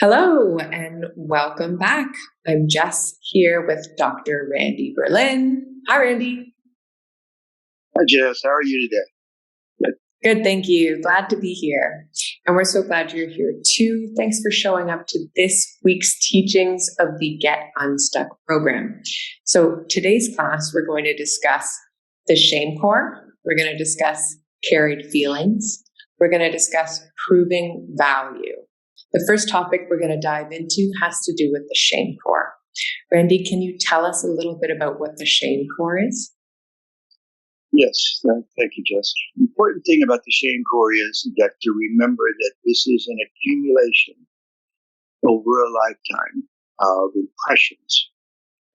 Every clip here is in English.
Hello and welcome back. I'm Jess here with Dr. Randy Berlin. Hi, Randy. Hi, Jess. How are you today? Good, thank you. Glad to be here. And we're so glad you're here too. Thanks for showing up to this week's teachings of the Get Unstuck program. So today's class, we're going to discuss the shame core. We're going to discuss carried feelings. We're going to discuss proving value. The first topic we're going to dive into has to do with the shame core. Randy, can you tell us a little bit about what the shame core is? Yes, thank you, Jess. The important thing about the shame core is that to remember that this is an accumulation over a lifetime of impressions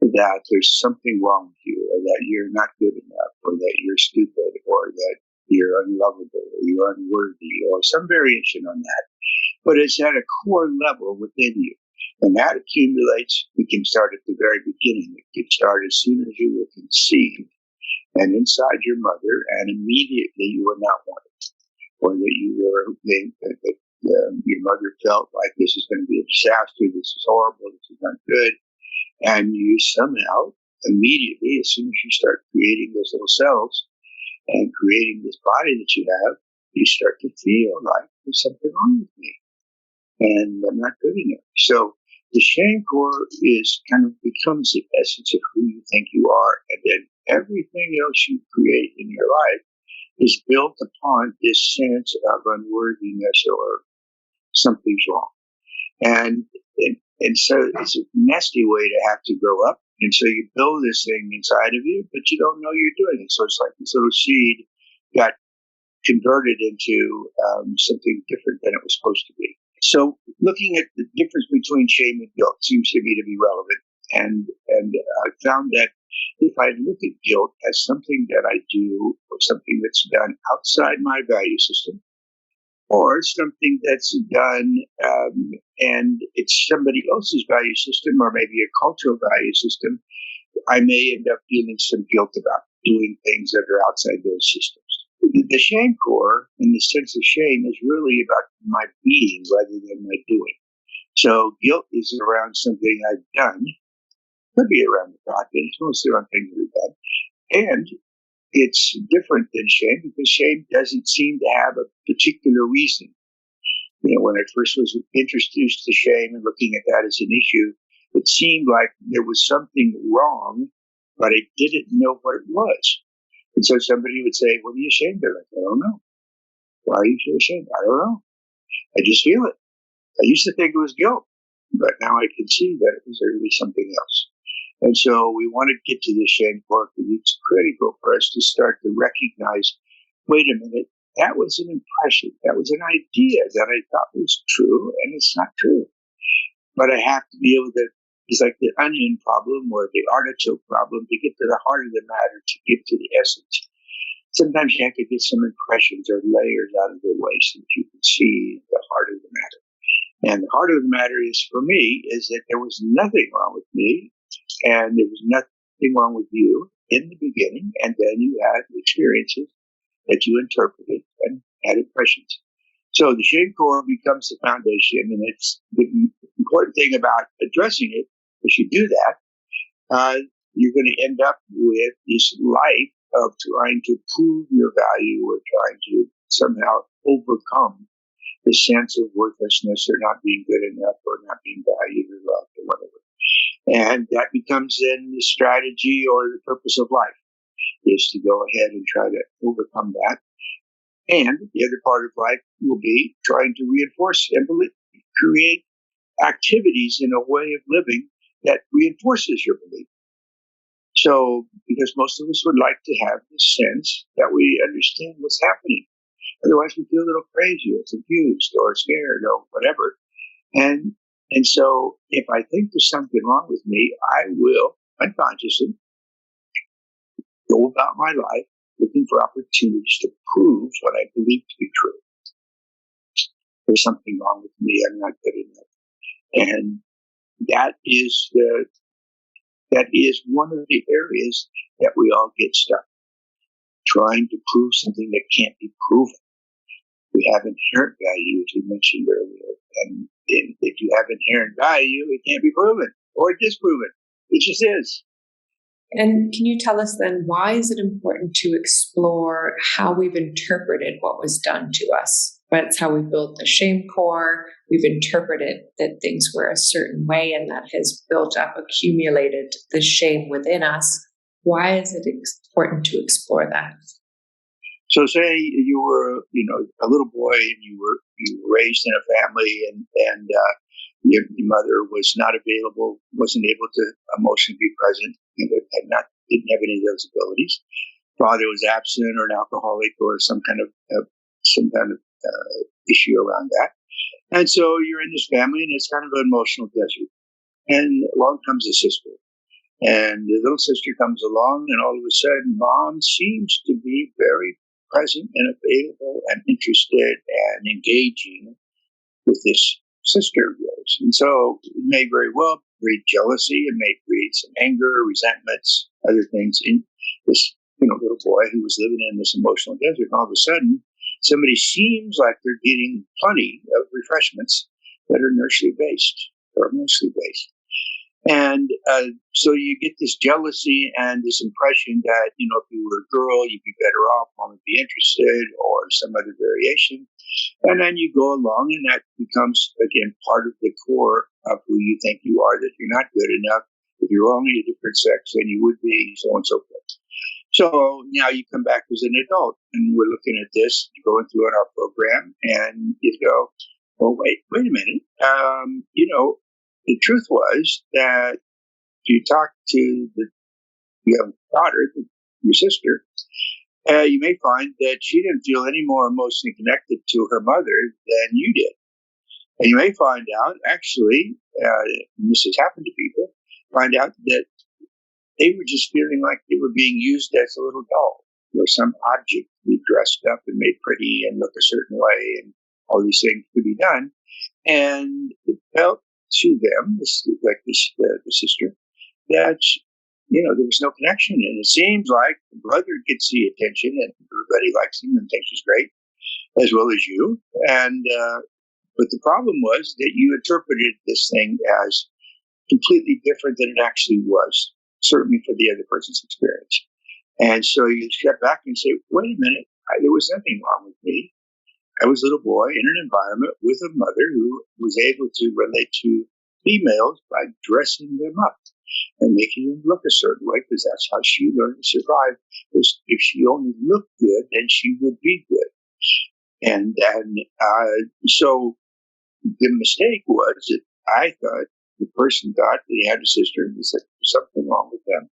that there's something wrong with you, or that you're not good enough, or that you're stupid, or that you're unlovable, or you're unworthy, or some variation on that. But it's at a core level within you. And that accumulates. We can start at the very beginning. It can start as soon as you were conceived and inside your mother, and immediately you were not wanted, or that you were your mother felt like this is going to be a disaster, this is horrible, this is not good, and you somehow immediately, as soon as you start creating those little cells and creating this body that you have, you start to feel like there's something wrong with me, and I'm not good enough. So the shame core becomes the essence of who you think you are, and then everything else you create in your life is built upon this sense of unworthiness or something's wrong. And so it's a nasty way to have to grow up. And so you build this thing inside of you, but you don't know you're doing it. So it's like this little seed got converted into something different than it was supposed to be. So looking at the difference between shame and guilt seems to me to be relevant. And I found that if I look at guilt as something that I do, or something that's done outside my value system, or something that's done and it's somebody else's value system, or maybe a cultural value system, I may end up feeling some guilt about doing things that are outside those systems. The shame core, in the sense of shame, is really about my being rather than my doing. So guilt is around something I've done. Could be around the thought, but it's mostly around things that I've done. And it's different than shame because shame doesn't seem to have a particular reason. When I first was introduced to shame and looking at that as an issue, it seemed like there was something wrong, but I didn't know what it was. And so somebody would say, "What are you ashamed of?" I don't know. "Why are you so ashamed?" I don't know. I just feel it. I used to think it was guilt, but now I can see that it was really something else. And so we want to get to the shame core because it's critical for us to start to recognize, wait a minute, that was an impression. That was an idea that I thought was true, and it's not true. But I have to be able to, it's like the onion problem or the artichoke problem, to get to the heart of the matter, to get to the essence. Sometimes you have to get some impressions or layers out of the way so that you can see the heart of the matter. And the heart of the matter is, for me, is that there was nothing wrong with me, and there was nothing wrong with you in the beginning, and then you had experiences that you interpreted and had impressions. So the shame core becomes the foundation, and it's the important thing about addressing it. If you do that, you're going to end up with this life of trying to prove your value, or trying to somehow overcome the sense of worthlessness, or not being good enough, or not being valued or loved, or whatever. And that becomes then the strategy or the purpose of life, is to go ahead and try to overcome that. And the other part of life will be trying to reinforce and create activities in a way of living that reinforces your belief. So, because most of us would like to have the sense that we understand what's happening. Otherwise, we feel a little crazy or confused or scared or whatever. And so if I think there's something wrong with me, I will unconsciously go about my life looking for opportunities to prove what I believe to be true. There's something wrong with me. I'm not good enough. And that is one of the areas that we all get stuck, trying to prove something that can't be proven. We have inherent value, as we mentioned earlier. And if you have inherent value, it can't be proven or disproven. It just is. And can you tell us then, why is it important to explore how we've interpreted what was done to us? That's how we built the shame core. We've interpreted that things were a certain way, and that has built up, accumulated the shame within us. Why is it important to explore that? So say you were, a little boy, and you were raised in a family, and your mother was not available, wasn't able to emotionally be present, didn't have any of those abilities. Father was absent, or an alcoholic, or some kind of issue around that. And so you're in this family, and it's kind of an emotional desert. And along comes a sister. And the little sister comes along, and all of a sudden, mom seems to be very present and available and interested and engaging with this sister of yours. And so it may very well breed jealousy, it may breed some anger, resentments, other things in this little boy who was living in this emotional desert. And all of a sudden, somebody seems like they're getting plenty of refreshments that are nursery based or emotionally based. And so you get this jealousy and this impression that, if you were a girl, you'd be better off, mom would be interested, or some other variation. And then you go along, and that becomes, again, part of the core of who you think you are, that you're not good enough. If you're only a different sex than you would be, so on and so forth. So now you come back as an adult, and we're looking at this, going through in our program, and you go, well, wait a minute. The truth was that if you talk to the young daughter, your sister, you may find that she didn't feel any more emotionally connected to her mother than you did. And you may find out, actually, and this has happened to people, find out that they were just feeling like they were being used as a little doll, or some object to be dressed up and made pretty and look a certain way, and all these things could be done. And it felt to them, the sister, that there was no connection, and it seems like the brother gets the attention, and everybody likes him and thinks he's great, as well as you. And but the problem was that you interpreted this thing as completely different than it actually was, certainly for the other person's experience. And so you step back and say, "Wait a minute, there was nothing wrong with me. I was a little boy in an environment with a mother who was able to relate to females by dressing them up and making them look a certain way, because that's how she learned to survive. Because if she only looked good, then she would be good." And then, so the mistake was that I thought the person thought that he had a sister, and there was something wrong with them.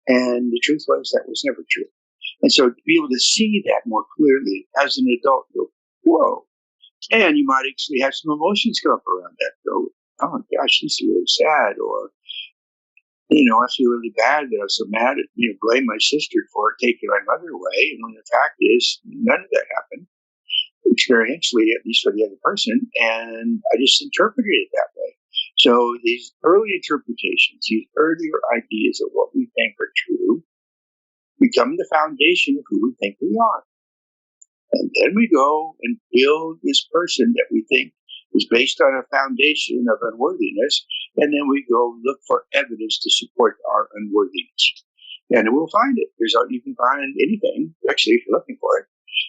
And the truth was that was never true. And so to be able to see that more clearly as an adult, go, whoa. And you might actually have some emotions come up around that. Go, oh my gosh, this is really sad. Or, I feel really bad that I was so mad at, blame my sister for taking my mother away. And when the fact is, none of that happened, experientially, at least for the other person. And I just interpreted it that way. So these early interpretations, these earlier ideas of what we think are true, become the foundation of who we think we are. And then we go and build this person that we think is based on a foundation of unworthiness. And then we go look for evidence to support our unworthiness. And we'll find it. You can find anything, actually, if you're looking for it.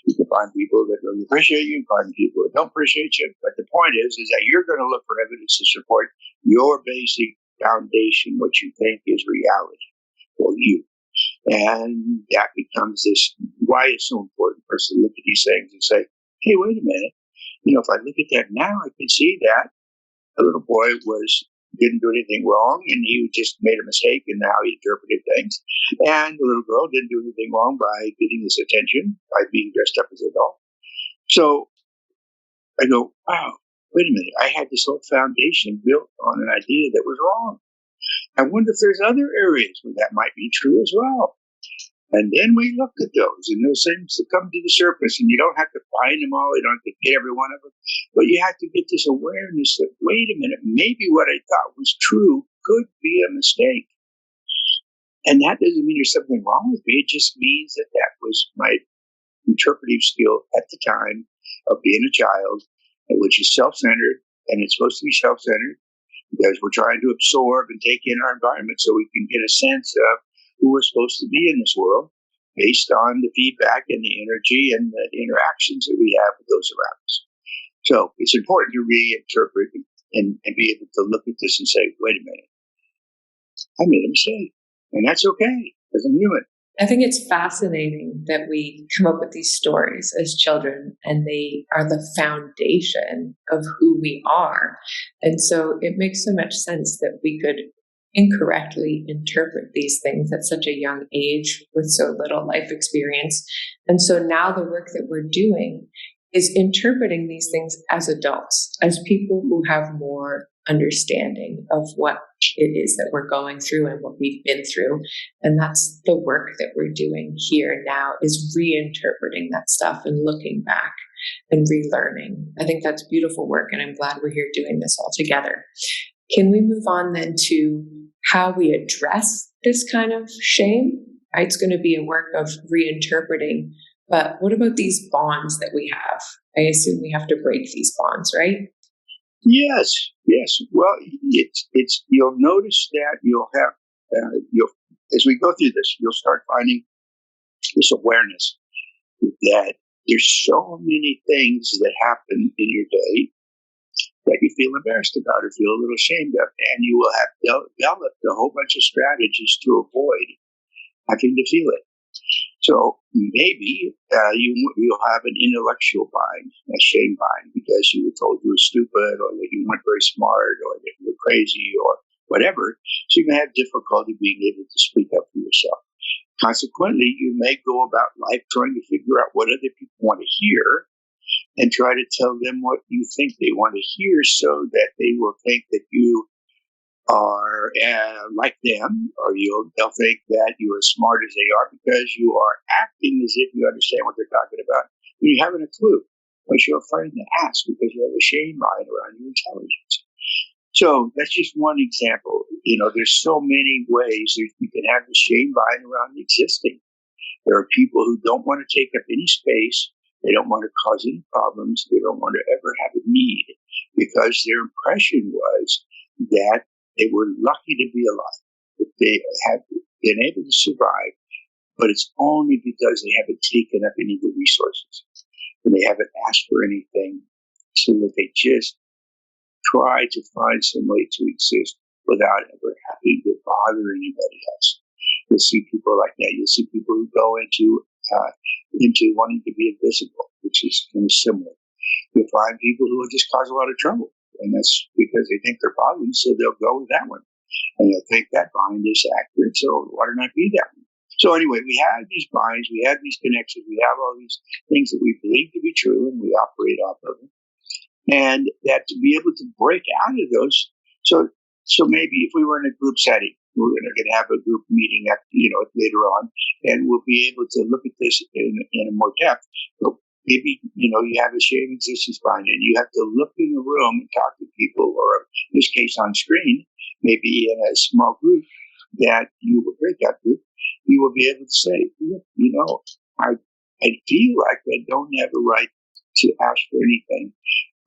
You can find people that really appreciate you, you can find people that don't appreciate you. But the point is that you're going to look for evidence to support your basic foundation, what you think is reality for you. And that becomes why it's so important for us to look at these things and say, hey, wait a minute. If I look at that now, I can see that the little boy didn't do anything wrong, and he just made a mistake in how he interpreted things. And the little girl didn't do anything wrong by getting this attention, by being dressed up as a doll. So I go, wow, wait a minute. I had this whole foundation built on an idea that was wrong. I wonder if there's other areas where that might be true as well. And then we look at those, and those things that come to the surface, and you don't have to find them all, you don't have to get every one of them, but you have to get this awareness that, wait a minute, maybe what I thought was true could be a mistake. And that doesn't mean there's something wrong with me. It just means that was my interpretive skill at the time, of being a child, which is self-centered, and it's supposed to be self-centered because we're trying to absorb and take in our environment so we can get a sense of who we're supposed to be in this world based on the feedback and the energy and the interactions that we have with those around us. So it's important to reinterpret and be able to look at this and say, wait a minute, I made a mistake. And that's okay, because I'm human. I think it's fascinating that we come up with these stories as children and they are the foundation of who we are. And so it makes so much sense that we could incorrectly interpret these things at such a young age with so little life experience. And so now the work that we're doing is interpreting these things as adults, as people who have more understanding of what it is that we're going through and what we've been through. And that's the work that we're doing here now, is reinterpreting that stuff and looking back and relearning. I think that's beautiful work, and I'm glad we're here doing this all together. Can we move on then to how we address this kind of shame? It's going to be a work of reinterpreting, but what about these bonds that we have? I assume we have to break these bonds, right? Yes. Well, it's you'll notice that you'll have as we go through this, you'll start finding this awareness that there's so many things that happen in your day that you feel embarrassed about or feel a little ashamed of, and you will have developed a whole bunch of strategies to avoid having to feel it. So maybe you'll have an intellectual bind, a shame bind, because you were told you were stupid or that you weren't very smart or that you were crazy or whatever. So you're going to have difficulty being able to speak up for yourself. Consequently, you may go about life trying to figure out what other people want to hear and try to tell them what you think they want to hear so that they will think that you are like them, or they'll think that you're as smart as they are because you are acting as if you understand what they're talking about when you haven't a clue, but you're afraid to ask because you have a shame mind around your intelligence. So that's just one example. There's so many ways that you can have the shame mind around existing. There are people who don't want to take up any space. They don't want to cause any problems. They don't want to ever have a need because their impression was that they were lucky to be alive, that they have been able to survive, but it's only because they haven't taken up any of the resources and they haven't asked for anything, so that they just try to find some way to exist without ever having to bother anybody else. You'll see people like that. You'll see people who go into wanting to be invisible, which is kind of similar. You'll find people who will just cause a lot of trouble. And that's because they think they're problems, so they'll go with that one. And they'll think that bind is accurate, so why not be that one? So anyway, we have these binds, we have these connections, we have all these things that we believe to be true, and we operate off of them. And that to be able to break out of those, so maybe if we were in a group setting, we're going to have a group meeting later on, and we'll be able to look at this in a more depth. But maybe, you have a shame existence bind and you have to look in the room and talk to people, or in this case on screen, maybe in a small group that you will break out group, you will be able to say, look, I feel like I don't have a right to ask for anything,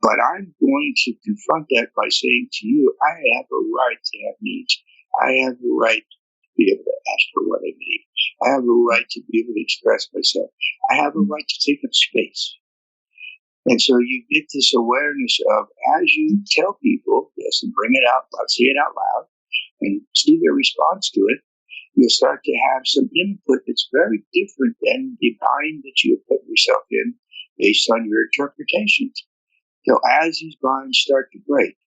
but I'm going to confront that by saying to you, I have a right to have needs. I have a right to be able to ask for what I need. I have a right to be able to express myself. I have a right to take up space. And so you get this awareness of, as you tell people this and bring it out loud, say it out loud, and see their response to it, you'll start to have some input that's very different than the bind that you have put yourself in based on your interpretations. So as these binds start to break,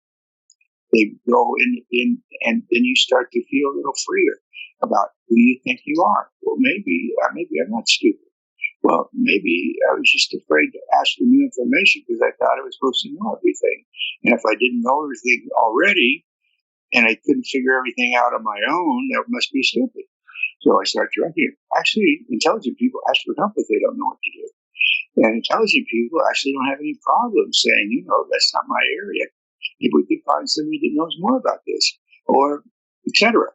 they go in, and then you start to feel a little freer about who you think you are. Well, maybe I'm not stupid. Well, maybe I was just afraid to ask for new information because I thought I was supposed to know everything. And if I didn't know everything already and I couldn't figure everything out on my own, that must be stupid. So I start to recognize, actually, intelligent people ask for help if they don't know what to do. And intelligent people actually don't have any problem saying, that's not my area. If we could find somebody that knows more about this, or etc.,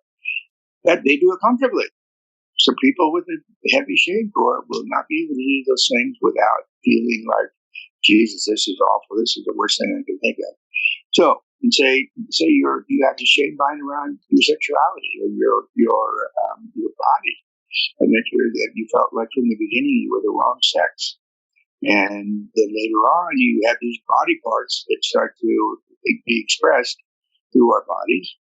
that they do it comfortably. So people with a heavy shame core will not be able to do those things without feeling like Jesus, this is awful. This is the worst thing I can think of. So, and say you have the shame bind around your sexuality or your body, and that you felt like from the beginning you were the wrong sex, and then later on you have these body parts that start to be expressed through our bodies,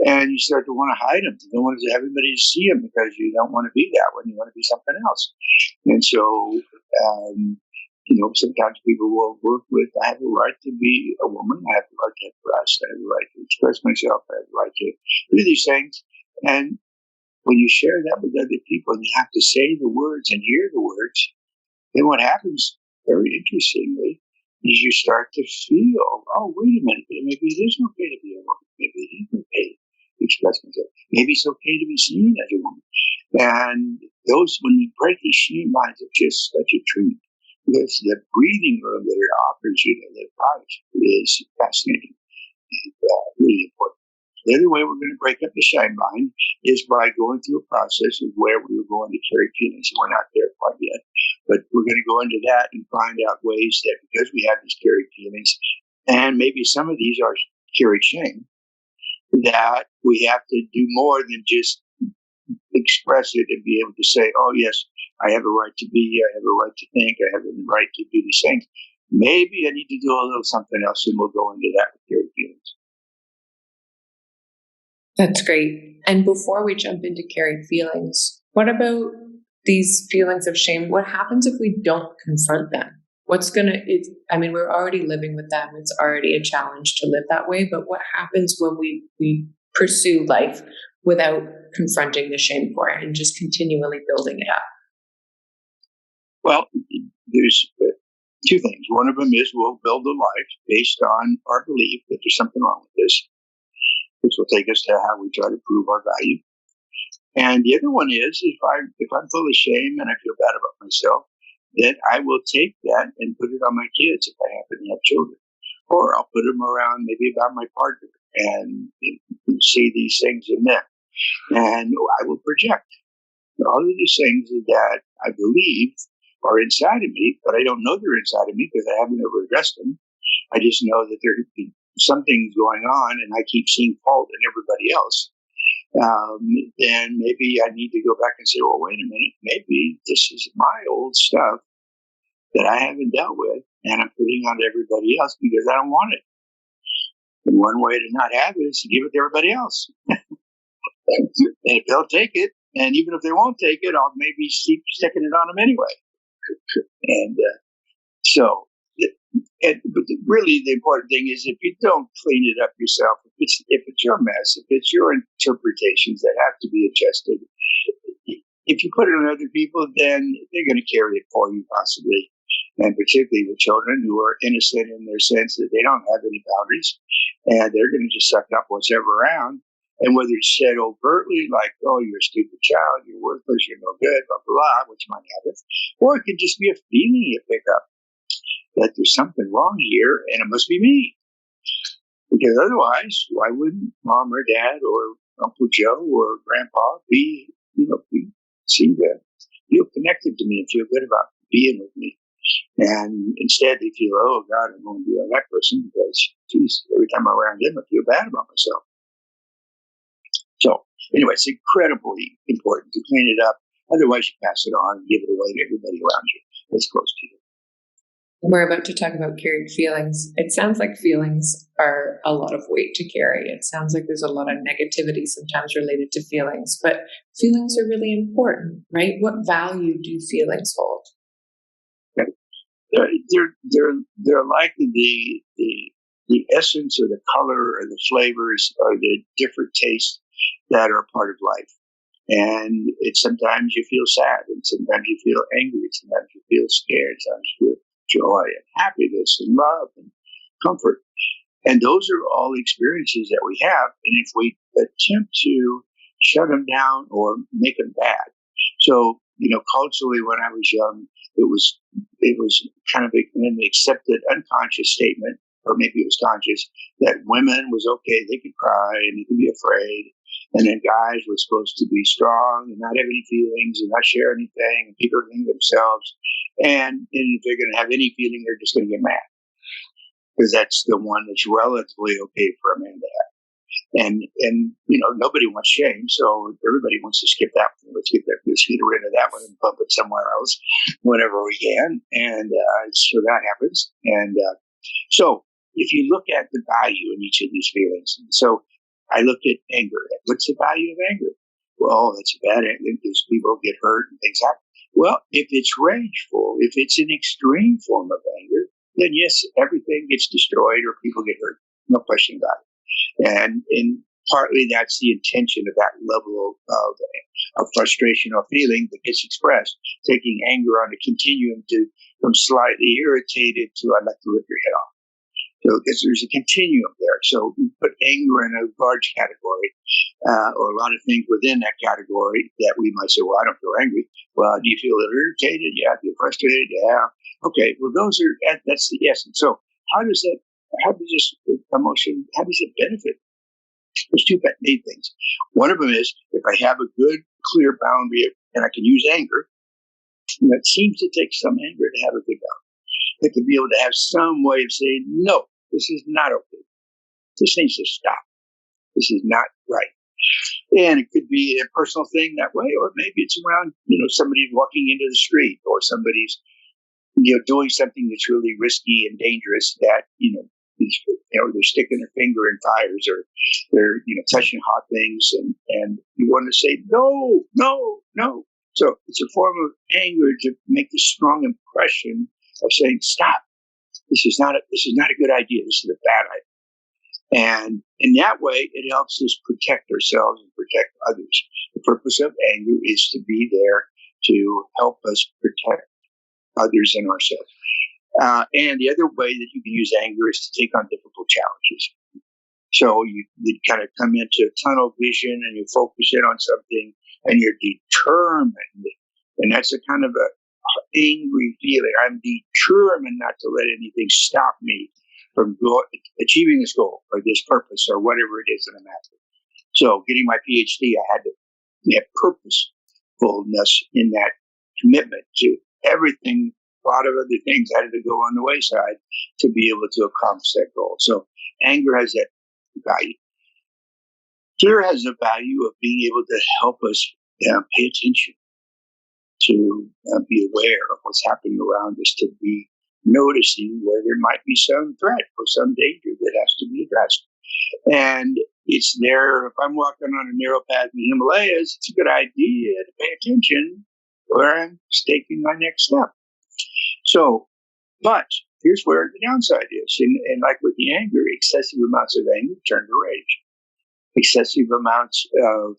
and you start to want to hide them. You don't want everybody to see them because you don't want to be that one. You want to be something else, and so. Sometimes people will work with, I have a right to be a woman, I have the right to have breasts, I have the right to express myself, I have the right to do these things. And when you share that with other people and you have to say the words and hear the words, then what happens, very interestingly, is you start to feel, oh, wait a minute, maybe it is okay to be a woman. Maybe it is okay to express myself. Maybe it's okay to be seen as a woman. And when you break these shame lines, it's just such a treat. Because the breathing room that it offers you to live life is fascinating and really important. The other way we're going to break up the shame line is by going through a process of where we were going to carry feelings. We're not there quite yet, but we're going to go into that and find out ways that because we have these carried feelings, and maybe some of these are carried shame, that we have to do more than just express it and be able to say, oh, yes, I have a right to be, I have a right to think, I have a right to do these things. Maybe I need to do a little something else, and we'll go into that with carried feelings. That's great. And before we jump into carried feelings, what about these feelings of shame? What happens if we don't confront them? We're already living with them. It's already a challenge to live that way. But what happens when we pursue life without confronting the shame for it and just continually building it up? Well, there's two things. One of them is we'll build a life based on our belief that there's something wrong with this, which will take us to how we try to prove our value. And the other one is if I'm full of shame and I feel bad about myself, then I will take that and put it on my kids if I happen to have children. Or I'll put them around maybe about my partner and see these things in them. And I will project all of these things that I believe are inside of me, but I don't know they're inside of me because I haven't ever addressed them. I just know that there's something going on and I keep seeing fault in everybody else. Then maybe I need to go back and say, well, wait a minute, maybe this is my old stuff that I haven't dealt with and I'm putting on to everybody else because I don't want it. And one way to not have it is to give it to everybody else. And if they'll take it, and even if they won't take it, I'll maybe keep sticking it on them anyway. And but really the important thing is if you don't clean it up yourself, if it's your mess, if it's your interpretations that have to be adjusted, if you put it on other people, then they're going to carry it for you possibly. And particularly with children who are innocent in their sense that they don't have any boundaries, and they're going to just suck up what's ever around. And whether it's said overtly, like, oh, you're a stupid child, you're worthless, you're no good, blah, blah, blah, which might happen, or it could just be a feeling you pick up that there's something wrong here and it must be me. Because otherwise, why wouldn't mom or dad or Uncle Joe or Grandpa seem to feel connected to me and feel good about being with me? And instead they feel, oh, God, I'm going to be like that person because, geez, every time I'm around them, I feel bad about myself. So anyway, it's incredibly important to clean it up. Otherwise, you pass it on and give it away to everybody around you that's close to you. We're about to talk about carried feelings. It sounds like feelings are a lot of weight to carry. It sounds like there's a lot of negativity sometimes related to feelings, but feelings are really important, right? What value do feelings hold? They're like the essence or the color or the flavors or the different tastes that are part of life. And sometimes you feel sad, and sometimes you feel angry, sometimes you feel scared, sometimes you feel joy and happiness and love and comfort. And those are all experiences that we have. And if we attempt to shut them down or make them bad. So, culturally, when I was young, it was kind of an accepted unconscious statement, or maybe it was conscious, that women was okay, they could cry and they could be afraid, And then guys were supposed to be strong and not have any feelings and not share anything and keep everything to themselves. And if they're going to have any feeling, they're just going to get mad, because that's the one that's relatively okay for a man to have. And nobody wants shame, so everybody wants to skip that one. Let's get rid of that one and pump it somewhere else whenever we can. And so that happens. And so if you look at the value in each of these feelings, so I looked at anger. What's the value of anger? Well, it's bad because people get hurt and things happen. Well, if it's rageful, if it's an extreme form of anger, then yes, everything gets destroyed or people get hurt. No question about it. And partly that's the intention of that level of frustration or feeling that gets expressed, taking anger on a continuum from slightly irritated to I'd like to rip your head off. So because there's a continuum there. So we put anger in a large category, or a lot of things within that category that we might say, well, I don't feel angry. Well, do you feel irritated? Yeah. Do you feel frustrated? Yeah. Okay. Well, that's the essence. So how does this emotion, how does it benefit? There's two main things. One of them is if I have a good, clear boundary and I can use anger, it seems to take some anger to have a good boundary. They to be able to have some way of saying, no, this is not okay. This needs to stop. This is not right. And it could be a personal thing that way, or maybe it's around, somebody walking into the street, or somebody's, doing something that's really risky and dangerous that, they're sticking their finger in fires, or they're, touching hot things, and you want to say, no, no, no. So it's a form of anger to make this strong impression of saying, stop. This is not a good idea. This is a bad idea. And in that way, it helps us protect ourselves and protect others. The purpose of anger is to be there to help us protect others and ourselves. And the other way that you can use anger is to take on difficult challenges. So you kind of come into tunnel vision and you focus in on something and you're determined. And that's a kind of a angry feeling. I'm determined not to let anything stop me from achieving this goal or this purpose or whatever it is that I'm after. So getting my PhD, I had to have purposefulness in that commitment to everything. A lot of other things had to go on the wayside to be able to accomplish that goal. So anger has that value. Fear has the value of being able to help us pay attention, to be aware of what's happening around us, to be noticing where there might be some threat or some danger that has to be addressed. And it's there. If I'm walking on a narrow path in the Himalayas, it's a good idea to pay attention where I'm taking my next step. So, but here's where the downside is. And like with the anger, excessive amounts of anger turn to rage. Excessive amounts of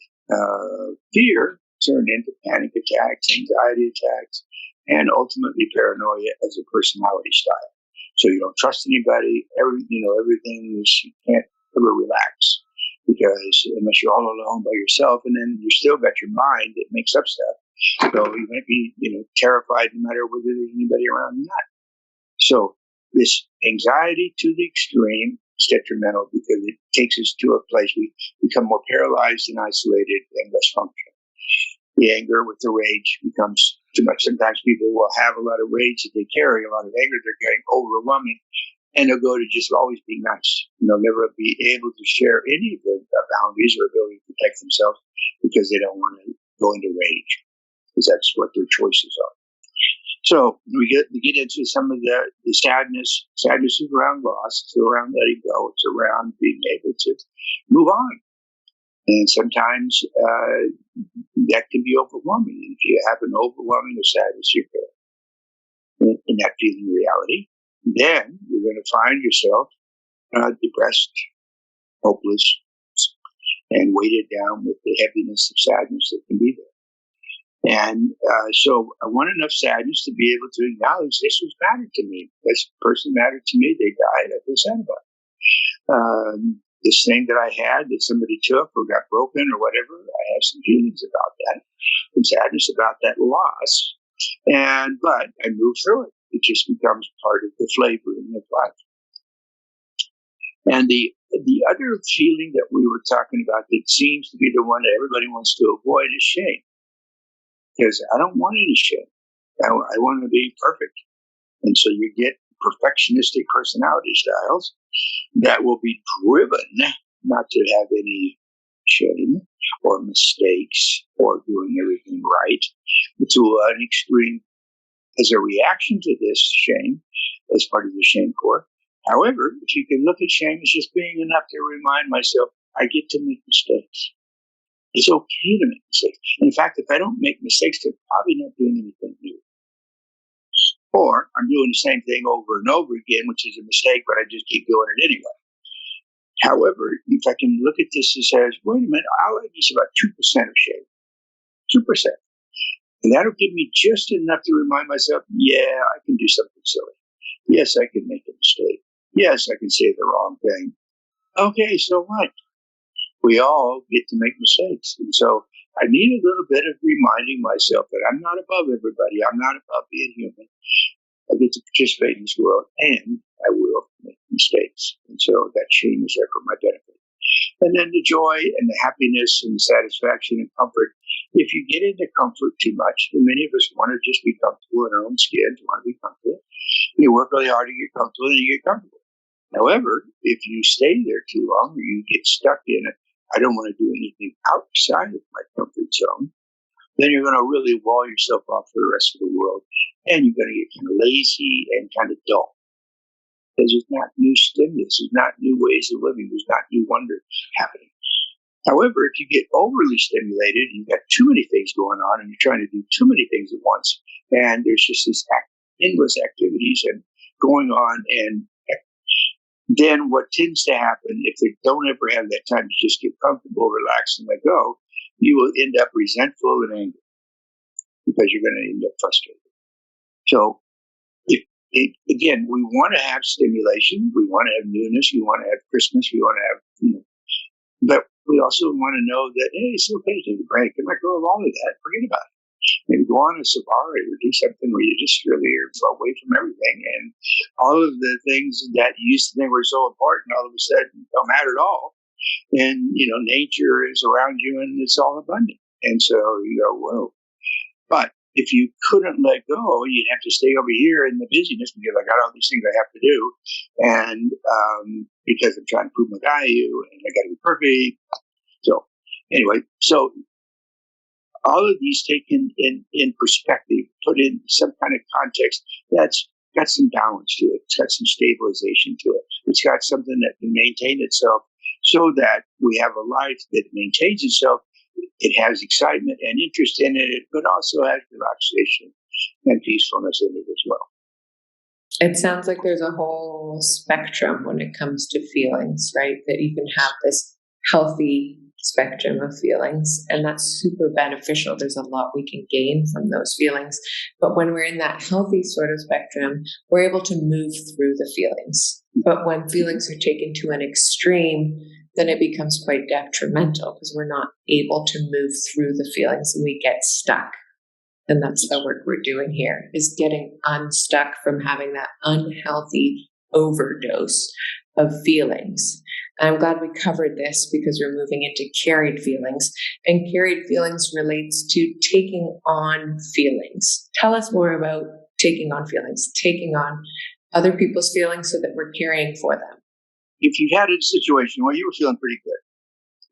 fear turn into panic attacks, anxiety attacks, and ultimately paranoia as a personality style. So you don't trust anybody. Everything is, you can't ever relax, because unless you're all alone by yourself, and then you still got your mind that makes up stuff. So you might be, terrified no matter whether there's anybody around or not. So this anxiety to the extreme is detrimental, because it takes us to a place we become more paralyzed and isolated and less functional. The anger with the rage becomes too much. Sometimes people will have a lot of rage that they carry, a lot of anger they're carrying, overwhelming, and they'll go to just always be nice. And they'll never be able to share any of their boundaries or ability to protect themselves, because they don't want to go into rage, because that's what their choices are. So we get into some of the sadness. Sadness is around loss. It's around letting go. It's around being able to move on. And sometimes that can be overwhelming. And if you have an overwhelming of sadness, you're in that feeling reality, then you're going to find yourself depressed, hopeless, and weighted down with the heaviness of sadness that can be there. And so I want enough sadness to be able to acknowledge this was mattered to me. This person mattered to me. They died. I feel sad about it. This thing that I had that somebody took or got broken or whatever, I have some feelings about that, some sadness about that loss. But I move through it. It just becomes part of the flavoring of life. And the other feeling that we were talking about that seems to be the one that everybody wants to avoid is shame. Because I don't want any shame. I want to be perfect. And so you get perfectionistic personality styles that will be driven not to have any shame or mistakes or doing everything right to an extreme as a reaction to this shame as part of the shame core. However, if you can look at shame as just being enough to remind myself, I get to make mistakes. It's okay to make mistakes. In fact, if I don't make mistakes, I'm probably not doing anything new. Or I'm doing the same thing over and over again, which is a mistake, but I just keep doing it anyway. However, if I can look at this and say, wait a minute, I'll use about 2% of shame. 2%. And that'll give me just enough to remind myself, yeah, I can do something silly. Yes, I can make a mistake. Yes, I can say the wrong thing. Okay, so what? We all get to make mistakes. And so I need a little bit of reminding myself that I'm not above everybody. I'm not above being human. I get to participate in this world, and I will make mistakes. And so that shame is there for my benefit. And then the joy and the happiness and the satisfaction and comfort. If you get into comfort too much, and many of us want to just be comfortable in our own skin, want to be comfortable. You work really hard to get comfortable, and you get comfortable. However, if you stay there too long, or you get stuck in it, I don't want to do anything outside of my comfort zone, then you're going to really wall yourself off for the rest of the world. And you're going to get kind of lazy and kind of dull. Because there's not new stimulus, there's not new ways of living, there's not new wonder happening. However, if you get overly stimulated, you've got too many things going on, and you're trying to do too many things at once, and there's just this endless activities and going on, and then what tends to happen, if they don't ever have that time to just get comfortable, relax, and let go, you will end up resentful and angry because you're going to end up frustrated. So, again, we want to have stimulation, we want to have newness, we want to have Christmas, we want to have, but we also want to know that, hey, it's okay to take a break and let go of all of that. Forget about it. Maybe go on a safari or do something where you just really are away from everything, and all of the things that you used to think were so important all of a sudden don't matter at all. And, nature is around you and it's all abundant. And so you go, whoa. But if you couldn't let go, you'd have to stay over here in the busyness because I got all these things I have to do. And because I'm trying to prove my value and I got to be perfect. So anyway, all of these taken in perspective, put in some kind of context that's got some balance to it. It's got some stabilization to it. It's got something that can maintain itself so that we have a life that maintains itself. It has excitement and interest in it, but also has relaxation and peacefulness in it as well. It sounds like there's a whole spectrum when it comes to feelings, right? That you can have this healthy spectrum of feelings, and that's super beneficial. There's a lot we can gain from those feelings. But when we're in that healthy sort of spectrum, we're able to move through the feelings. But when feelings are taken to an extreme, then it becomes quite detrimental because we're not able to move through the feelings and we get stuck. And that's the work we're doing here, is getting unstuck from having that unhealthy overdose of feelings. And I'm glad we covered this because we're moving into carried feelings. And carried feelings relates to taking on feelings. Tell us more about taking on feelings, taking on other people's feelings so that we're caring for them. If you had a situation where you were feeling pretty good,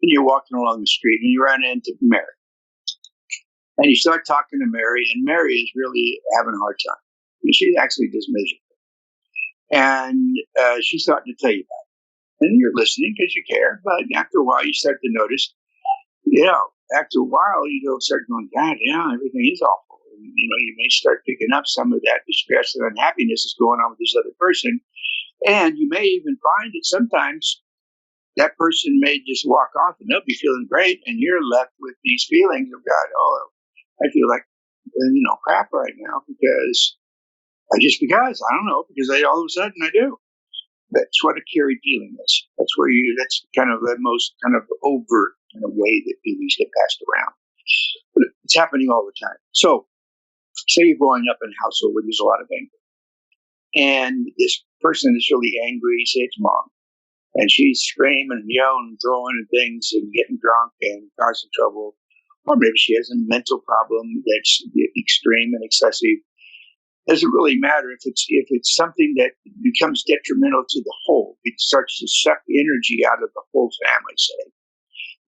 and you're walking along the street and you ran into Mary, and you start talking to Mary, and Mary is really having a hard time. I mean, she actually just miserable. And she's starting to tell you about it. And you're listening because you care, but after a while you start to notice, after a while you start going, God, everything is awful. And, you may start picking up some of that distress and unhappiness that's going on with this other person. And you may even find that sometimes that person may just walk off and they'll be feeling great, and you're left with these feelings of, God, I feel like, crap right now because I don't know, because all of a sudden I do. That's what a carried feeling is. That's kind of the most kind of overt kind of way that feelings get passed around. But it's happening all the time. So say you're growing up in a household where there's a lot of anger. And this person is really angry, say it's mom. and she's screaming and yelling and throwing at things and getting drunk and causing trouble. Or maybe she has a mental problem that's extreme and excessive. Doesn't really matter if it's something that becomes detrimental to the whole. It starts to suck energy out of the whole family, say.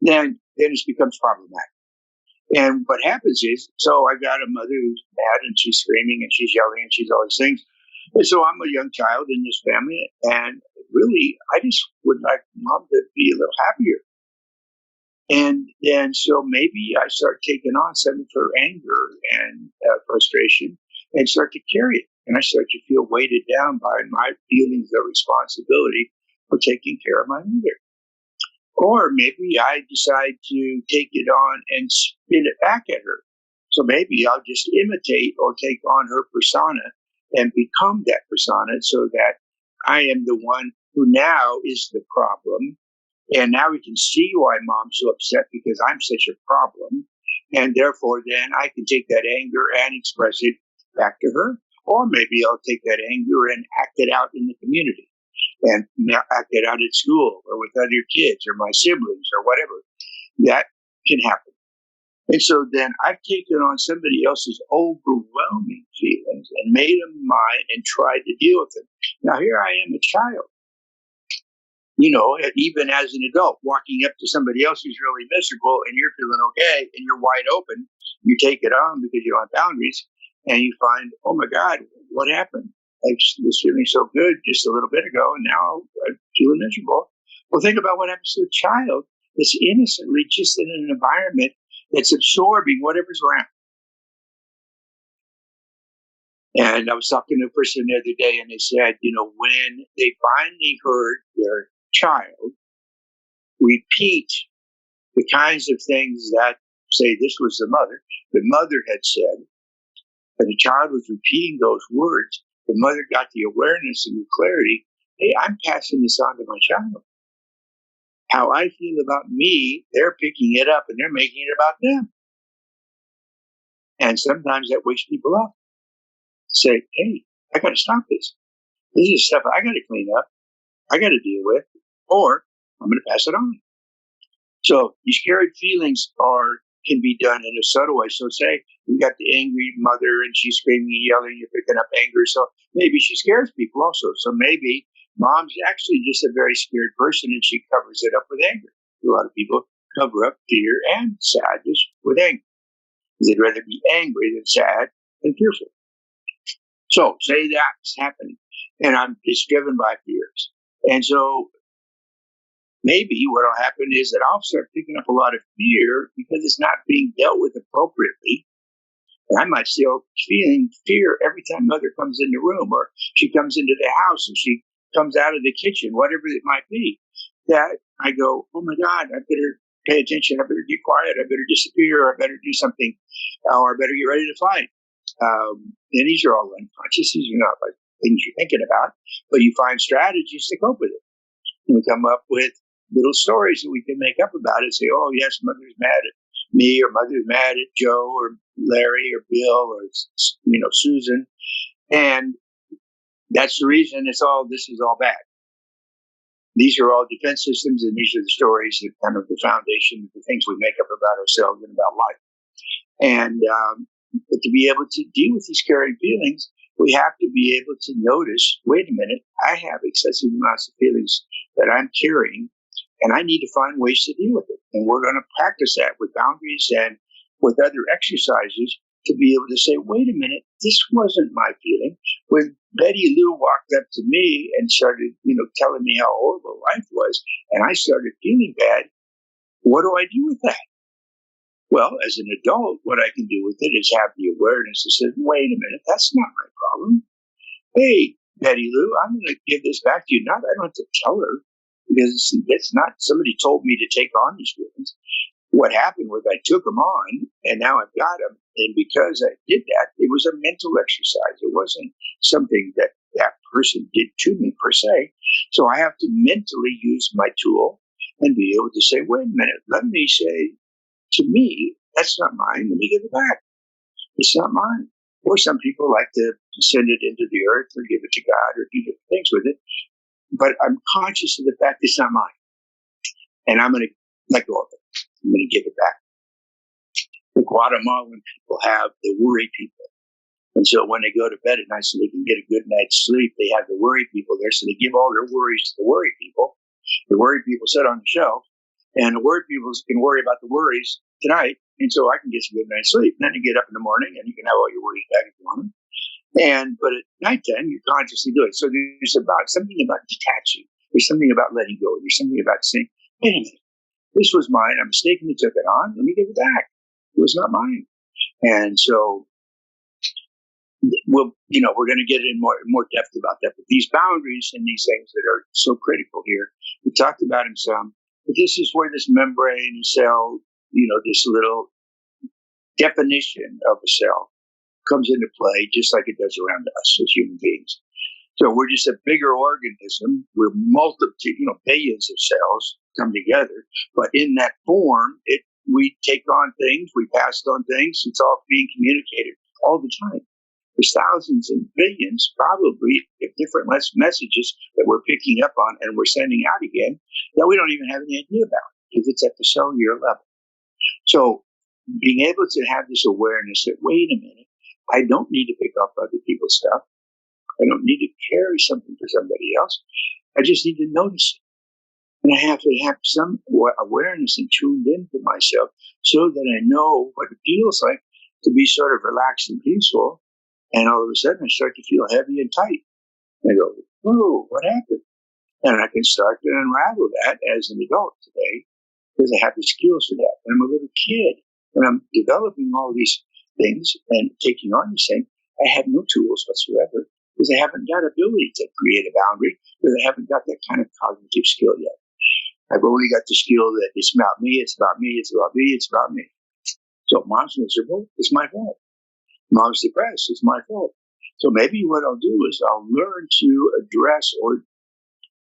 Then it becomes problematic. And what happens is, so I've got a mother who's mad and she's screaming and she's yelling and she's all these things. And so I'm a young child in this family, and really, I just would like mom to be a little happier. And then so maybe I start taking on some of her anger and frustration and start to carry it. And I start to feel weighted down by my feelings of responsibility for taking care of my mother. Or maybe I decide to take it on and spin it back at her. So maybe I'll just imitate or take on her persona and become that persona so that I am the one who now is the problem. And now we can see why mom's so upset because I'm such a problem. And therefore, then I can take that anger and express it back to her. Or maybe I'll take that anger and act it out in the community and act it out at school or with other kids or my siblings or whatever. That can happen. And so then I've taken on somebody else's overwhelming feelings and made them mine and tried to deal with them. Now, here I am, a child. Even as an adult, walking up to somebody else who's really miserable and you're feeling okay and you're wide open, you take it on because you don't have boundaries and you find, oh my God, what happened? I was feeling so good just a little bit ago and now I'm feeling miserable. Well, think about what happens to a child that's innocently just in an environment that's absorbing whatever's around. And I was talking to a person the other day and they said, when they finally heard their child repeat the kinds of things that, say, this was the mother had said, and the child was repeating those words, the mother got the awareness and the clarity, hey, I'm passing this on to my child. How I feel about me, they're picking it up and they're making it about them. And sometimes that wakes people up. Say, hey, I got to stop this. This is stuff I got to clean up. I got to deal with, or I'm going to pass it on. So these carried feelings can be done in a subtle way. So say you got the angry mother and she's screaming and yelling, you're picking up anger. So maybe she scares people also. So maybe mom's actually just a very scared person and she covers it up with anger. A lot of people cover up fear and sadness with anger. They'd rather be angry than sad and fearful. So say that's happening and it's driven by fears. And so maybe what will happen is that I'll start picking up a lot of fear because it's not being dealt with appropriately. And I might still feeling fear every time mother comes in the room or she comes into the house and she comes out of the kitchen, whatever it might be, that I go, oh my God, I better pay attention. I better get quiet. I better disappear. Or I better do something. Or I better get ready to fight. And these are all unconscious. These are not like things you're thinking about, but you find strategies to cope with it. And we come up with little stories that we can make up about it. Say, oh yes, mother's mad at me, or mother's mad at Joe, or Larry, or Bill, or Susan, and that's the reason this is all bad. These are all defense systems, and these are the stories that kind of the foundation of the things we make up about ourselves and about life. And but to be able to deal with these carried feelings, we have to be able to notice, wait a minute, I have excessive amounts of feelings that I'm carrying, and I need to find ways to deal with it. And we're going to practice that with boundaries and with other exercises to be able to say, wait a minute, this wasn't my feeling. When Betty Lou walked up to me and started, telling me how horrible life was, and I started feeling bad, what do I do with that? Well, as an adult, what I can do with it is have the awareness to say, wait a minute, that's not my problem. Hey, Betty Lou, I'm going to give this back to you. Not, I don't have to tell her because it's not somebody told me to take on these feelings. What happened was I took them on and now I've got them. And because I did that, it was a mental exercise. It wasn't something that that person did to me per se. So I have to mentally use my tool and be able to say, wait a minute, let me say, to me, that's not mine. Let me give it back. It's not mine. Or some people like to send it into the earth or give it to God or do different things with it. but I'm conscious of the fact it's not mine. And I'm going to let go of it. I'm going to give it back. The Guatemalan people have the worry people. And so when they go to bed at night so they can get a good night's sleep, they have the worry people there. So they give all their worries to the worry people. The worry people sit on the shelf, and the worry people can worry about the worries tonight. And so I can get some good night's sleep. And then you get up in the morning and you can have all your worries back if you want them. But at nighttime, you're consciously doing it. So there's something about detaching. There's something about letting go. There's something about saying, wait a minute, this was mine. I mistakenly took it on. Let me give it back. It was not mine. And so we're going to get in more depth about that. But these boundaries and these things that are so critical here, we talked about them some, but this is where this membrane cell, this little definition of a cell comes into play, just like it does around us as human beings. So we're just a bigger organism. We're billions of cells come together, but in that form, we take on things, we pass on things. It's all being communicated all the time. There's thousands and billions, probably, of different messages that we're picking up on and we're sending out again that we don't even have any idea about because it's at the cellular level. So being able to have this awareness that, wait a minute, I don't need to pick up other people's stuff. I don't need to carry something for somebody else. I just need to notice it. And I have to have some awareness and tuned into myself so that I know what it feels like to be sort of relaxed and peaceful. And all of a sudden, I start to feel heavy and tight. And I go, whoa, what happened? And I can start to unravel that as an adult today because I have the skills for that. And I'm a little kid. When I'm developing all these things and taking on these things, I have no tools whatsoever because I haven't got ability to create a boundary because I haven't got that kind of cognitive skill yet. I've only got the skill that it's about me, it's about me, it's about me, it's about me. So if mom's miserable, it's my fault. Mom's depressed, it's my fault. So maybe what I'll do is I'll learn to address or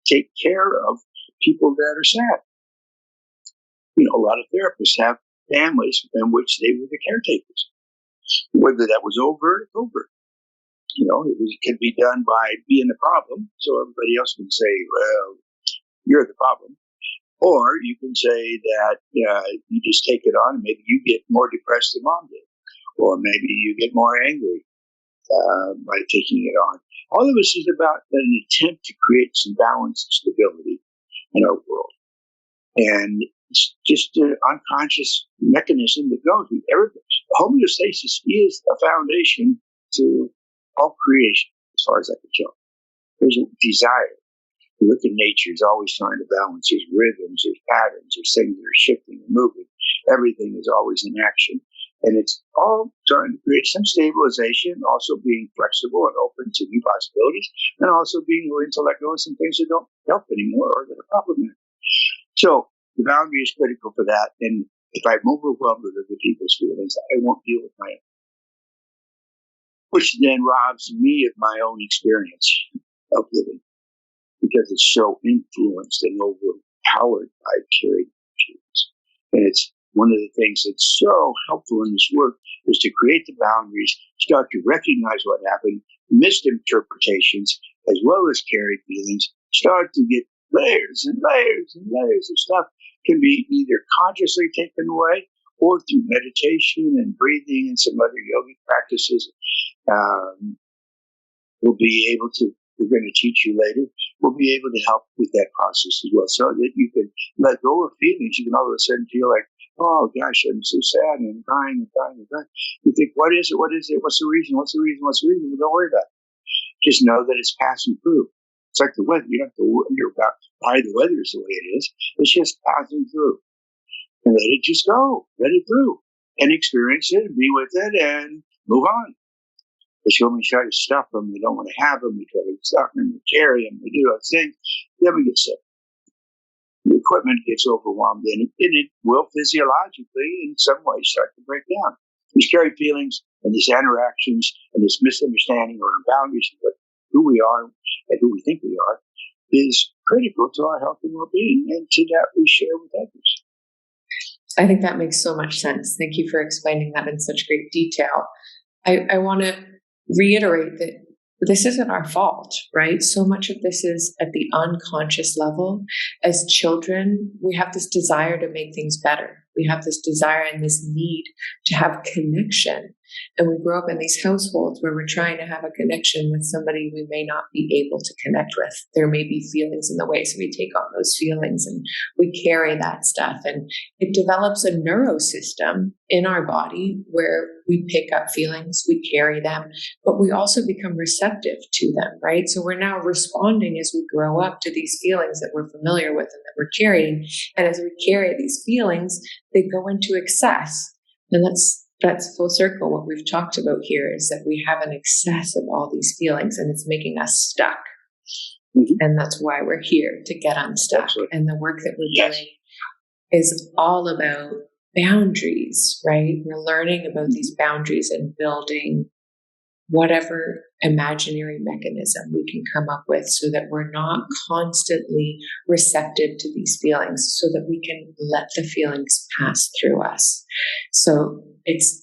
take care of people that are sad. A lot of therapists have families in which they were the caretakers. Whether that was overt, it could be done by being the problem, so everybody else can say, well, you're the problem. Or you can say that you just take it on and maybe you get more depressed than mom did. Or maybe you get more angry by taking it on. All of this is about an attempt to create some balance and stability in our world. And it's just an unconscious mechanism that goes with everything. Homeostasis is a foundation to all creation, as far as I can tell. There's a desire. You look at nature, it's always trying to balance. There's rhythms, there's patterns, there's things that are shifting and moving. Everything is always in action. And it's all trying to create some stabilization, also being flexible and open to new possibilities, and also being willing to let go of some things that don't help anymore or that are problematic. So the boundary is critical for that. And if I'm overwhelmed with other people's feelings, I won't deal with my own, which then robs me of my own experience of living because it's so influenced and overpowered by carried feelings. And it's one of the things that's so helpful in this work is to create the boundaries, start to recognize what happened, misinterpretations, as well as carried feelings, start to get layers and layers and layers of stuff can be either consciously taken away or through meditation and breathing and some other yogic practices. We'll be able to, we're going to teach you later, we'll be able to help with that process as well so that you can let go of feelings. You can all of a sudden feel like, oh gosh, I'm so sad and I'm crying and crying and crying. You think, what is it? What is it? What's the reason? What's the reason? What's the reason? Well, don't worry about it. Just know that it's passing through. It's like the weather. You don't have to wonder about why the weather is the way it is. It's just passing through. And let it just go. Let it through. And experience it and be with it and move on. Because when we try to stuff them, we don't want to have them. We try to stuff them, we carry them, we do those things. Then we get sick. The equipment gets overwhelmed and it will physiologically in some ways start to break down. These carried feelings and these interactions and this misunderstanding around boundaries of who we are and who we think we are is critical to our health and well-being, and to that we share with others. I think that makes so much sense. Thank you for explaining that in such great detail. I want to reiterate that this isn't our fault, right? So much of this is at the unconscious level. As children, we have this desire to make things better. We have this desire and this need to have connection. And we grow up in these households where we're trying to have a connection with somebody we may not be able to connect with. There may be feelings in the way, so we take on those feelings and we carry that stuff. And it develops a neurosystem in our body where we pick up feelings, we carry them, but we also become receptive to them, right? So we're now responding as we grow up to these feelings that we're familiar with and that we're carrying. And as we carry these feelings, they go into excess. And that's full circle. What we've talked about here is that we have an excess of all these feelings and it's making us stuck. Mm-hmm. And that's why we're here, to get unstuck. Absolutely. And the work that we're doing is all about boundaries, right? We're learning about these boundaries and building whatever imaginary mechanism we can come up with so that we're not constantly receptive to these feelings, so that we can let the feelings pass through us. So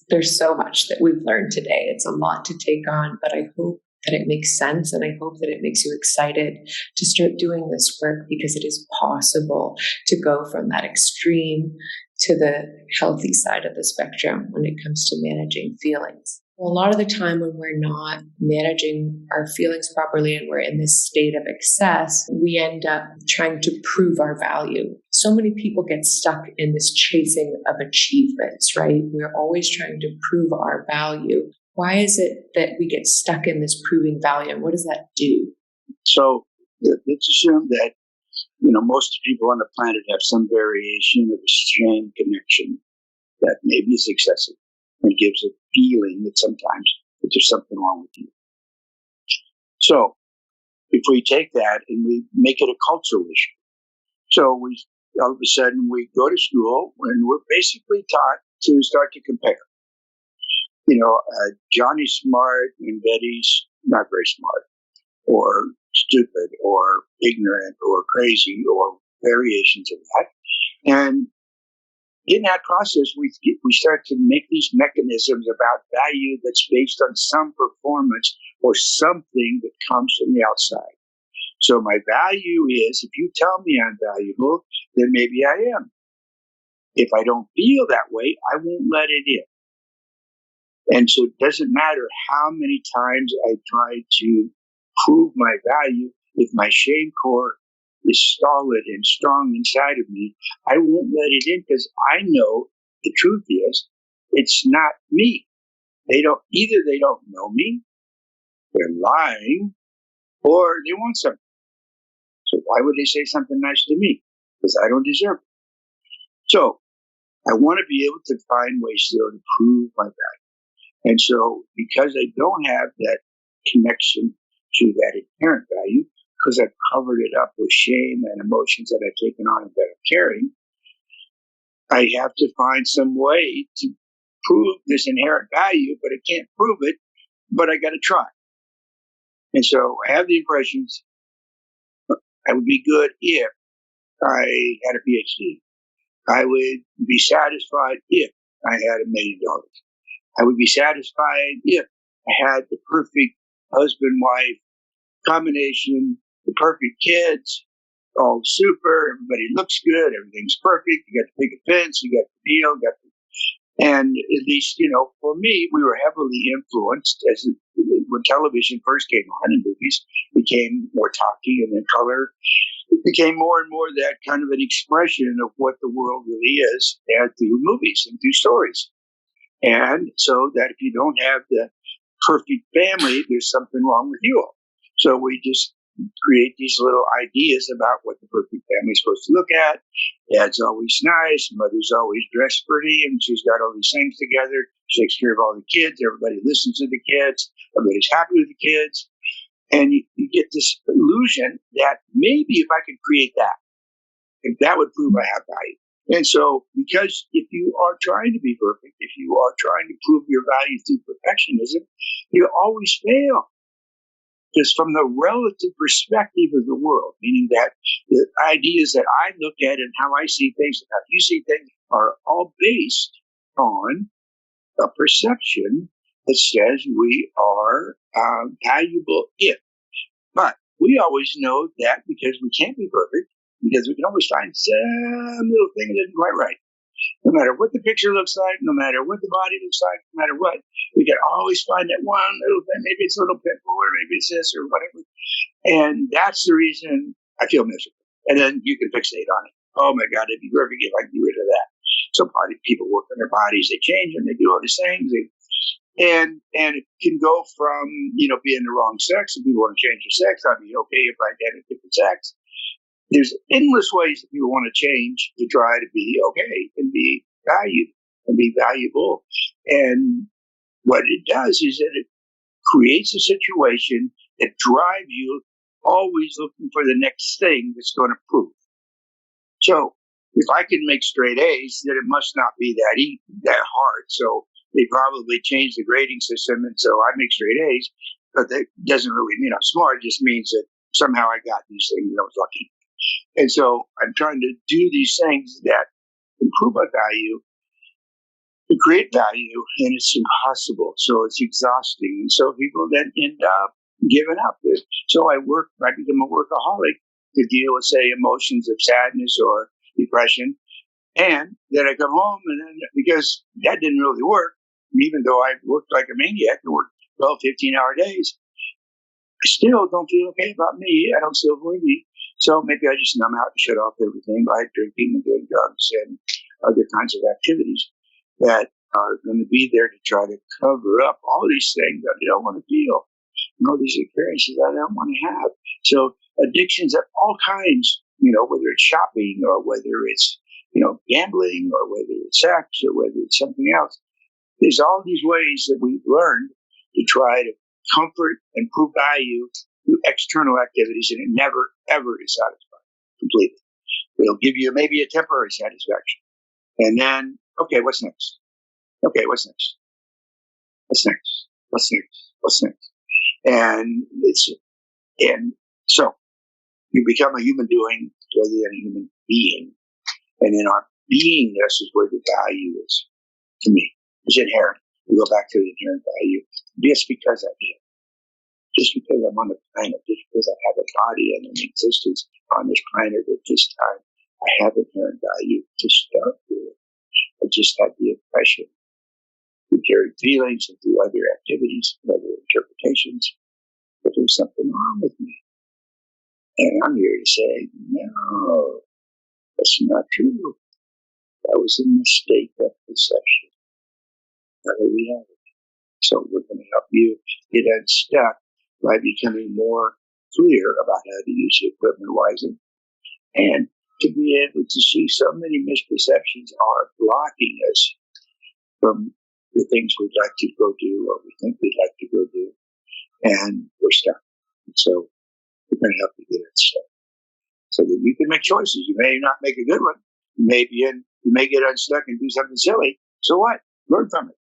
there's so much that we've learned today. It's a lot to take on, but I hope that it makes sense, and I hope that it makes you excited to start doing this work, because it is possible to go from that extreme to the healthy side of the spectrum when it comes to managing feelings. Well, a lot of the time when we're not managing our feelings properly and we're in this state of excess, we end up trying to prove our value. So many people get stuck in this chasing of achievements, right? We're always trying to prove our value. Why is it that we get stuck in this proving value, and what does that do? So let's assume that most people on the planet have some variation of a shame connection that maybe is excessive and gives a feeling that sometimes that there's something wrong with you. So if we take that and we make it a cultural issue, so we all of a sudden we go to school and we're basically taught to start to compare. Johnny's smart and Betty's not very smart, or stupid, or ignorant, or crazy, or variations of that. And in that process, we start to make these mechanisms about value that's based on some performance or something that comes from the outside. So my value is, if you tell me I'm valuable, then maybe I am. If I don't feel that way, I won't let it in. And so it doesn't matter how many times I try to prove my value, if my shame core is solid and strong inside of me, I won't let it in, because I know the truth is it's not me. They don't know me, they're lying, or they want something. So why would they say something nice to me? Because I don't deserve it. So I want to be able to find ways to prove my value. And so because I don't have that connection to that inherent value, because I've covered it up with shame and emotions that I've taken on and that I'm carrying, I have to find some way to prove this inherent value, but I can't prove it, but I got to try. And so I have the impressions I would be good if I had a PhD. I would be satisfied if I had $1 million. I would be satisfied if I had the perfect husband-wife combination, the perfect kids, all super, everybody looks good, everything's perfect, you got the picket fence, you got the deal, and at least, for me, we were heavily influenced when television first came on and movies became more talky, and then color, it became more and more that kind of an expression of what the world really is through movies and through stories. And so that if you don't have the perfect family, there's something wrong with you all. So we just create these little ideas about what the perfect family is supposed to look at. Dad's always nice, mother's always dressed pretty, and she's got all these things together. She takes care of all the kids. Everybody listens to the kids. Everybody's happy with the kids. And you get this illusion that maybe if I could create that, if that would prove I have value. And so, because if you are trying to be perfect, if you are trying to prove your value through perfectionism, you always fail. Just from the relative perspective of the world, meaning that the ideas that I look at and how I see things and how you see things are all based on a perception that says we are valuable if. But we always know that because we can't be perfect, because we can always find some little thing that isn't quite right. No matter what the picture looks like, no matter what the body looks like, no matter what, we can always find that one little thing. Maybe it's a little pimple, or maybe it's this, or whatever. And that's the reason I feel miserable. And then you can fixate on it. Oh my God, it'd be perfect if I could get rid of that. So people work on their bodies, they change them, they do all these things. And it can go from, being the wrong sex, and people want to change their sex. I'd be okay if I had a different sex. There's endless ways that people want to change to try to be okay and be valued and be valuable. And what it does is that it creates a situation that drives you always looking for the next thing that's going to prove. So if I can make straight A's, then it must not be that hard. So they probably changed the grading system, and so I make straight A's. But that doesn't really mean I'm smart. It just means that somehow I got these things and I was lucky. And so I'm trying to do these things that improve my value, to create value, and it's impossible. So it's exhausting. And so people then end up giving up. So I become a workaholic to deal with, say, emotions of sadness or depression. And then I come home, and then because that didn't really work, even though I worked like a maniac and worked 12, 15-hour days, I still don't feel okay about me. I don't feel worthy. So maybe I just numb out and shut off everything by drinking and doing drugs and other kinds of activities that are going to be there to try to cover up all these things that I don't want to feel, and all these experiences that I don't want to have. So addictions of all kinds, whether it's shopping or whether it's, gambling or whether it's sex or whether it's something else. There's all these ways that we've learned to try to comfort and prove value through external activities, and it never, ever is satisfied completely. It'll give you maybe a temporary satisfaction. And then, okay, what's next? Okay, what's next? What's next? What's next? What's next? And so you become a human doing rather than a human being. And in our beingness is where the value is, to me. It's inherent. We go back to the inherent value. Just because I am. Just because I'm on the planet, just because I have a body and an existence on this planet at this time, I have inherent value to start with. I just have the impression through carried feelings and through other activities, other interpretations, that there's something wrong with me. And I'm here to say, no, that's not true. That was a mistake of perception, not a reality. So we're going to help you get unstuck by becoming more clear about how to use the equipment wisely, and to be able to see so many misperceptions are blocking us from the things we'd like to go do or we think we'd like to go do, and we're stuck. And so we're going to help you get unstuck so that you can make choices. You may not make a good one. You may get unstuck and do something silly. So what? Learn from it.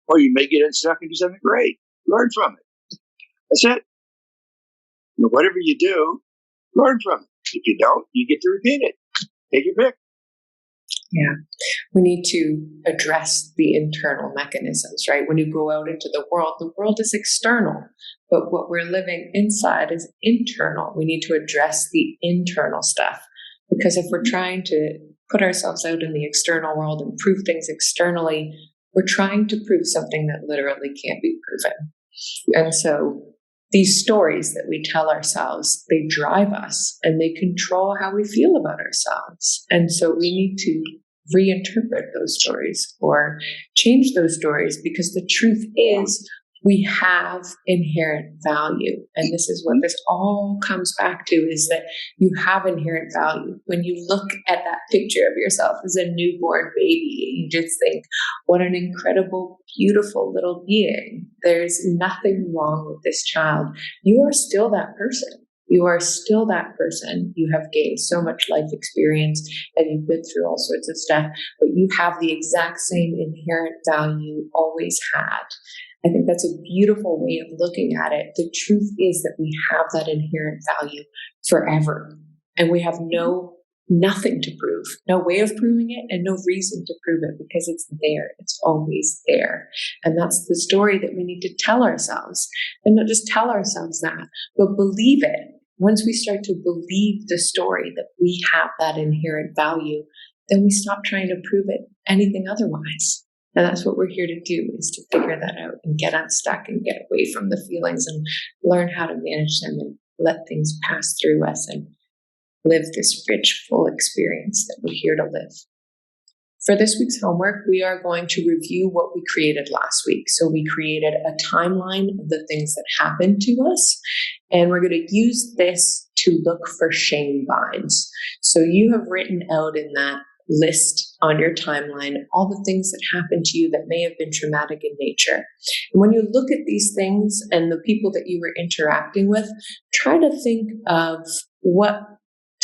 Or you may get unstuck and do something great. Learn from it. That's it. Whatever you do, learn from it. If you don't, you get to repeat it. Take your pick. Yeah. We need to address the internal mechanisms, right? When you go out into the world is external, but what we're living inside is internal. We need to address the internal stuff, because if we're trying to put ourselves out in the external world and prove things externally, we're trying to prove something that literally can't be proven. And so these stories that we tell ourselves, they drive us and they control how we feel about ourselves. And so we need to reinterpret those stories or change those stories, because the truth is we have inherent value. And this is what this all comes back to, is that you have inherent value. When you look at that picture of yourself as a newborn baby, you just think, what an incredible, beautiful little being. There's nothing wrong with this child. You are still that person. You are still that person. You have gained so much life experience and you've been through all sorts of stuff, but you have the exact same inherent value you always had. I think that's a beautiful way of looking at it. The truth is that we have that inherent value forever, and we have no nothing to prove, no way of proving it, and no reason to prove it because it's there. It's always there. And that's the story that we need to tell ourselves. And not just tell ourselves that, but believe it. Once we start to believe the story that we have that inherent value, then we stop trying to prove it anything otherwise. And that's what we're here to do, is to figure that out and get unstuck and get away from the feelings and learn how to manage them and let things pass through us and live this rich, full experience that we're here to live. For this week's homework, we are going to review what we created last week. So we created a timeline of the things that happened to us, and we're going to use this to look for shame binds. So you have written out in that list on your timeline all the things that happened to you that may have been traumatic in nature. And when you look at these things and the people that you were interacting with, try to think of what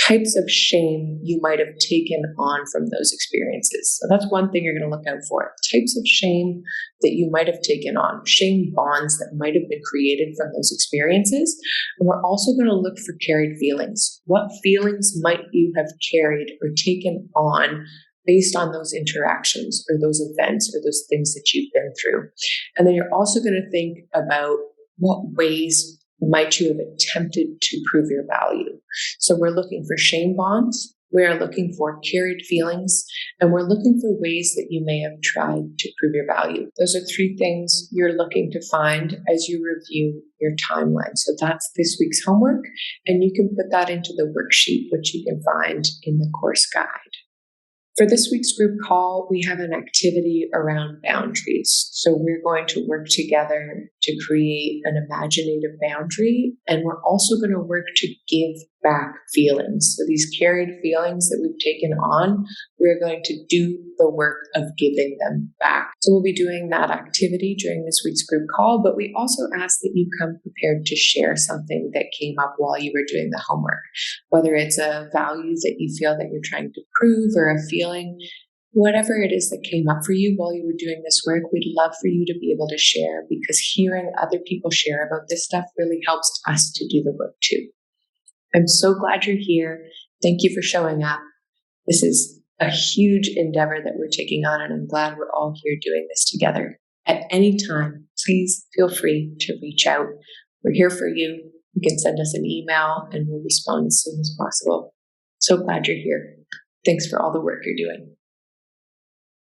types of shame you might have taken on from those experiences. So that's one thing you're going to look out for. Types of shame that you might have taken on, shame bonds that might have been created from those experiences. And we're also going to look for carried feelings. What feelings might you have carried or taken on based on those interactions or those events or those things that you've been through? And then you're also going to think about what ways might you have attempted to prove your value. So we're looking for shame bonds, we are looking for carried feelings, and we're looking for ways that you may have tried to prove your value. Those are three things you're looking to find as you review your timeline. So that's this week's homework, and you can put that into the worksheet, which you can find in the course guide. For this week's group call, we have an activity around boundaries. So we're going to work together to create an imaginative boundary, and we're also going to work to give back feelings. So these carried feelings that we've taken on, we're going to do the work of giving them back. So we'll be doing that activity during this week's group call, but we also ask that you come prepared to share something that came up while you were doing the homework, whether it's a value that you feel that you're trying to prove or a feeling. Whatever it is that came up for you while you were doing this work, we'd love for you to be able to share, because hearing other people share about this stuff really helps us to do the work too. I'm so glad you're here. Thank you for showing up. This is a huge endeavor that we're taking on, and I'm glad we're all here doing this together. At any time, please feel free to reach out. We're here for you. You can send us an email and we'll respond as soon as possible. So glad you're here. Thanks for all the work you're doing.